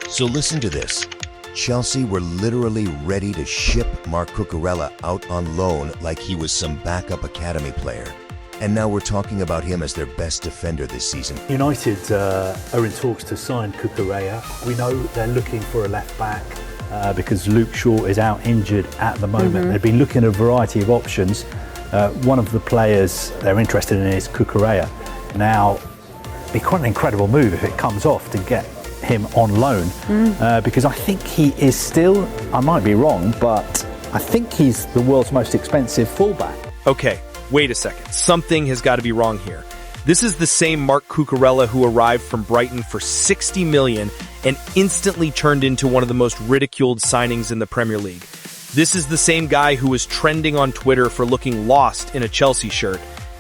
So listen to this. Chelsea were literally ready to ship Marc Cucurella out on loan like he was some backup academy player. And now we're talking about him as their best defender this season. United are in talks to sign Cucurella. We know they're looking for a left back because Luke Shaw is out injured at the moment. They've been looking at a variety of options. One of the players they're interested in is Cucurella. Now, it'd be quite an incredible move if it comes off to get him on loan because I think he is still, I might be wrong, but I think he's the world's most expensive fullback. Okay, wait a second. Something has got to be wrong here. This is the same Marc Cucurella who arrived from Brighton for $60 million and instantly turned into one of the most ridiculed signings in the Premier League. This is the same guy who was trending on Twitter for looking lost in a Chelsea shirt,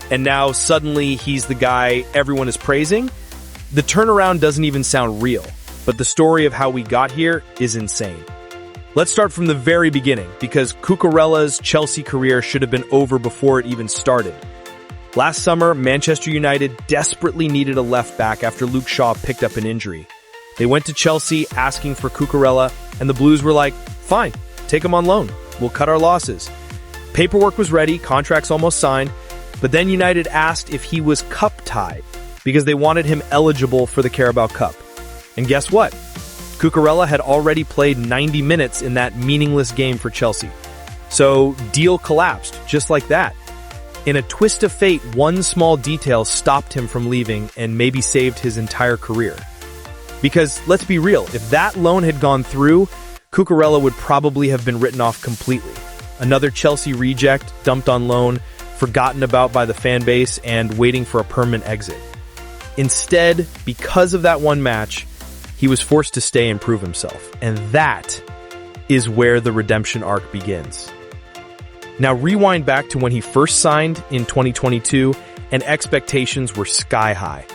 and now suddenly he's the guy everyone is praising? The turnaround doesn't even sound real, but the story of how we got here is insane. Let's start from the very beginning, because Cucurella's Chelsea career should have been over before it even started. Last summer, Manchester United desperately needed a left back after Luke Shaw picked up an injury. They went to Chelsea asking for Cucurella, and the Blues were like, fine, take him on loan. We'll cut our losses. Paperwork was ready, contracts almost signed, but then United asked if he was cup-tied, because they wanted him eligible for the Carabao Cup. And guess what? Cucurella had already played 90 minutes in that meaningless game for Chelsea. So, deal collapsed, just like that. In a twist of fate, one small detail stopped him from leaving and maybe saved his entire career. Because, let's be real, if that loan had gone through, Cucurella would probably have been written off completely. Another Chelsea reject, dumped on loan, forgotten about by the fan base, and waiting for a permanent exit. Instead, because of that one match, he was forced to stay and prove himself. And that is where the redemption arc begins. Now rewind back to when he first signed in 2022, and expectations were sky high.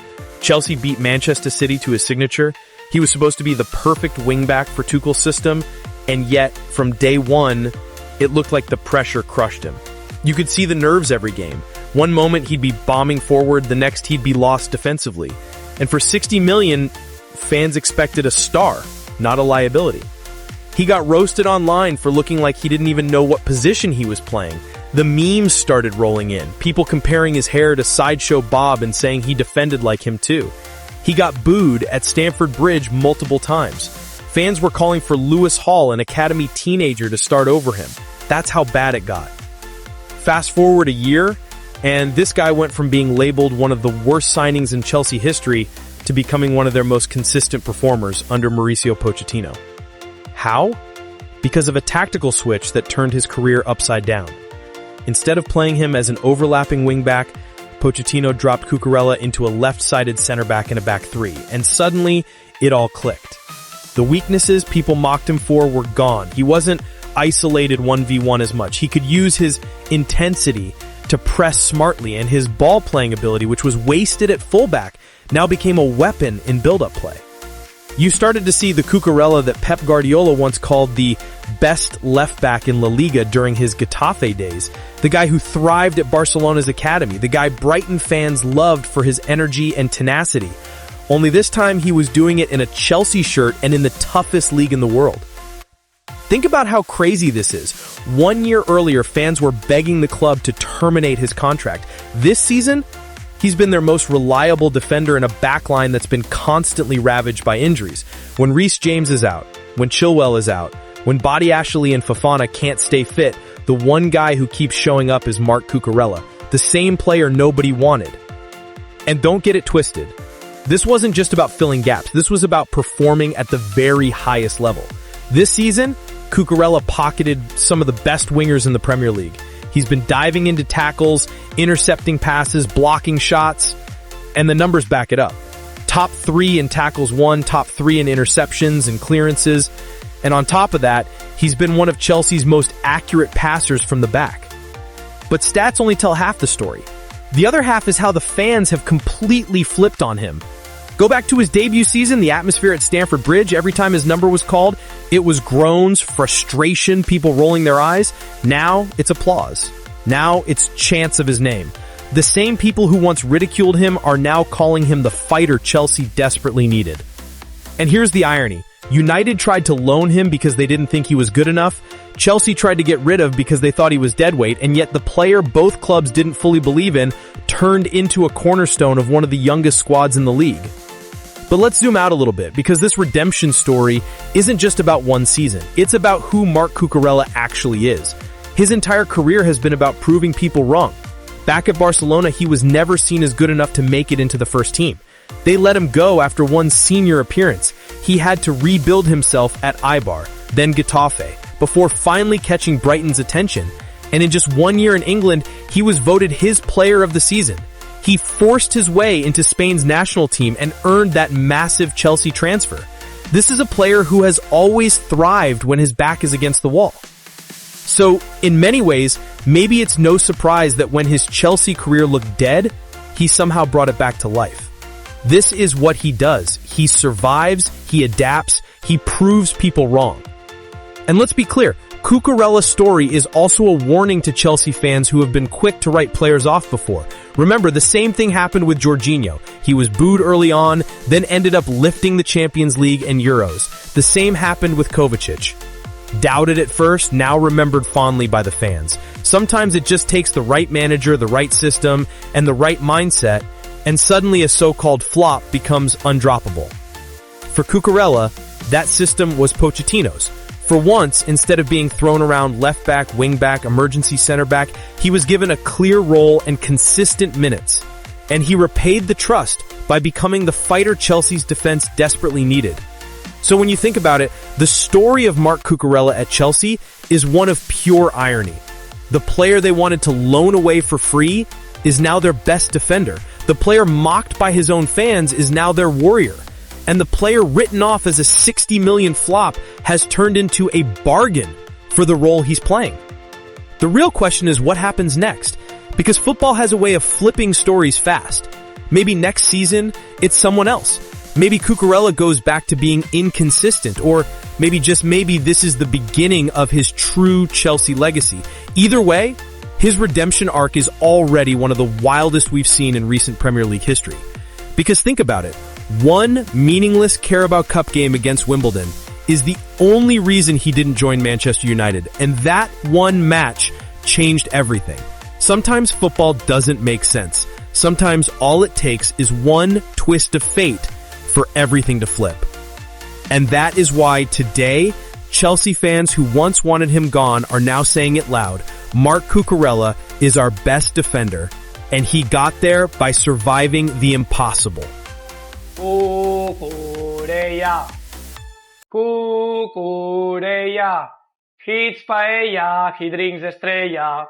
Chelsea beat Manchester City to his signature. He was supposed to be the perfect wingback for Tuchel's system, and yet, from day one, it looked like the pressure crushed him. You could see the nerves every game. One moment he'd be bombing forward, the next he'd be lost defensively. And for $60 million, fans expected a star, not a liability. He got roasted online for looking like he didn't even know what position he was playing. The memes started rolling in, people comparing his hair to Sideshow Bob and saying he defended like him too. He got booed at Stamford Bridge multiple times. Fans were calling for Lewis Hall, an academy teenager, to start over him. That's how bad it got. Fast forward a year, and this guy went from being labeled one of the worst signings in Chelsea history to becoming one of their most consistent performers under Mauricio Pochettino. How? Because of a tactical switch that turned his career upside down. Instead of playing him as an overlapping wingback, Pochettino dropped Cucurella into a left-sided center back in a back three, and suddenly it all clicked. The weaknesses people mocked him for were gone. He wasn't isolated 1v1 as much. He could use his intensity to press smartly, and his ball-playing ability, which was wasted at fullback, now became a weapon in build-up play. You started to see the Cucurella that Pep Guardiola once called the best left-back in La Liga during his Getafe days, the guy who thrived at Barcelona's academy, the guy Brighton fans loved for his energy and tenacity. Only this time he was doing it in a Chelsea shirt and in the toughest league in the world. Think about how crazy this is. 1 year earlier, fans were begging the club to terminate his contract. This season, he's been their most reliable defender in a backline that's been constantly ravaged by injuries. When Reece James is out, when Chilwell is out, when Body Ashley and Fofana can't stay fit, the one guy who keeps showing up is Marc Cucurella, the same player nobody wanted. And don't get it twisted. This wasn't just about filling gaps. This was about performing at the very highest level. This season, Cucurella pocketed some of the best wingers in the Premier League. He's been diving into tackles, intercepting passes, blocking shots, and the numbers back it up. Top 3 in tackles won, top 3 in interceptions and clearances, and on top of that, he's been one of Chelsea's most accurate passers from the back. But stats only tell half the story. The other half is how the fans have completely flipped on him. Go back to his debut season, the atmosphere at Stamford Bridge, every time his number was called, it was groans, frustration, people rolling their eyes. Now, it's applause. Now, it's chants of his name. The same people who once ridiculed him are now calling him the fighter Chelsea desperately needed. And here's the irony. United tried to loan him because they didn't think he was good enough. Chelsea tried to get rid of because they thought he was deadweight, and yet the player both clubs didn't fully believe in turned into a cornerstone of one of the youngest squads in the league. But let's zoom out a little bit, because this redemption story isn't just about one season. It's about who Marc Cucurella actually is. His entire career has been about proving people wrong. Back at Barcelona, he was never seen as good enough to make it into the first team. They let him go after one senior appearance. He had to rebuild himself at Eibar, then Getafe, before finally catching Brighton's attention. And in just 1 year in England, he was voted his player of the season. He forced his way into Spain's national team and earned that massive Chelsea transfer. This is a player who has always thrived when his back is against the wall. So, in many ways, maybe it's no surprise that when his Chelsea career looked dead, he somehow brought it back to life. This is what he does. He survives, he adapts, he proves people wrong. And let's be clear, Cucurella's story is also a warning to Chelsea fans who have been quick to write players off before. Remember, the same thing happened with Jorginho. He was booed early on, then ended up lifting the Champions League and Euros. The same happened with Kovacic. Doubted at first, now remembered fondly by the fans. Sometimes it just takes the right manager, the right system, and the right mindset, and suddenly a so-called flop becomes undroppable. For Cucurella, that system was Pochettino's. For once, instead of being thrown around left back, wing back, emergency center back, he was given a clear role and consistent minutes. And he repaid the trust by becoming the fighter Chelsea's defense desperately needed. So when you think about it, the story of Marc Cucurella at Chelsea is one of pure irony. The player they wanted to loan away for free is now their best defender. The player mocked by his own fans is now their warrior. And the player written off as a 60 million flop has turned into a bargain for the role he's playing. The real question is what happens next, because football has a way of flipping stories fast. Maybe next season, it's someone else. Maybe Cucurella goes back to being inconsistent, or maybe just maybe this is the beginning of his true Chelsea legacy. Either way, his redemption arc is already one of the wildest we've seen in recent Premier League history. Because think about it, one meaningless Carabao Cup game against Wimbledon is the only reason he didn't join Manchester United, and that one match changed everything. Sometimes football doesn't make sense. Sometimes all it takes is one twist of fate for everything to flip. And that is why today, Chelsea fans who once wanted him gone are now saying it loud. Marc Cucurella is our best defender, and he got there by surviving the impossible. Cucurella, Cucurella, he eats paella, he drinks estrella.